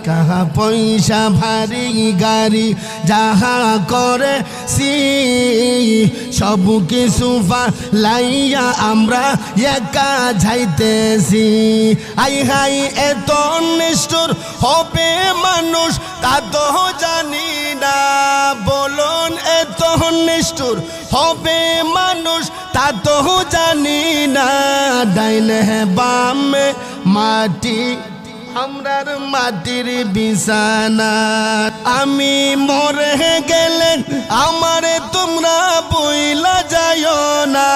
টাকা পয়সা ভারী গাড়ি যাহা করে সব কিছু লাইয়া আমরা একা যাইতেছি। আই হাই এত নিষ্ঠুর হবে মানুষ তা তো জানি না, বলুন এত নিষ্ঠুর হবে মানুষ তা তো জানি না। ডাইনে বামে মাটি আমরার মাটির বিছানা, আমি মরে গেলে আমারে তোমরা বইলা যাইও না,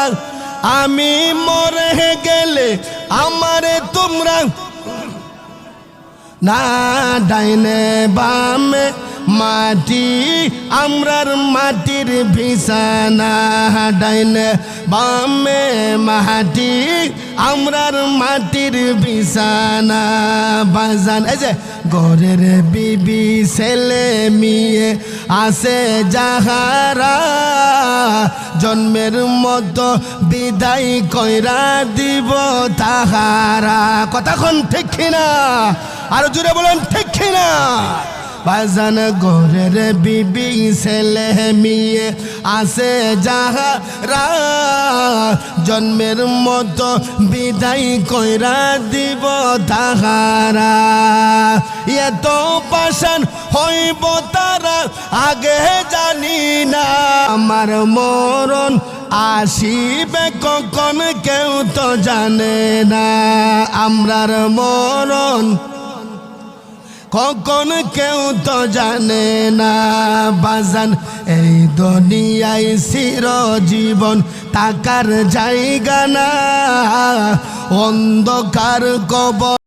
আমি মরে গেলে আমারে তোমরা না। ডাইনে বামে মাটি আমরার মাটির বিছানা, ডাইনে বামে মাটি আমরার মাটির বিছানা। বাজান এই যে ঘরের বিবি ছেলে মেয়ে আছে যাহারা, জন্মের মতো বিদায় কইরা দিব তাহারা। কথাক্ষণ ঠিক কিনা? আর জুড়ে বলেন ঠিক কিনা? বাজান ঘরের বিবি ছেলে মেয়ে আছে যাহারা, জন্মের মতো বিদায় কইরা দিব তাহারা। এত পাষাণ হইব তারা আগে জানি না, আমার মরণ আসিবে কখন কেউ তো জানে না, আমরার মরণ কখন কেউ তো জানে না। বাজান এই দুনিয়ায় চিরজীবন থাকার জায়গা না, অন্ধকার কবর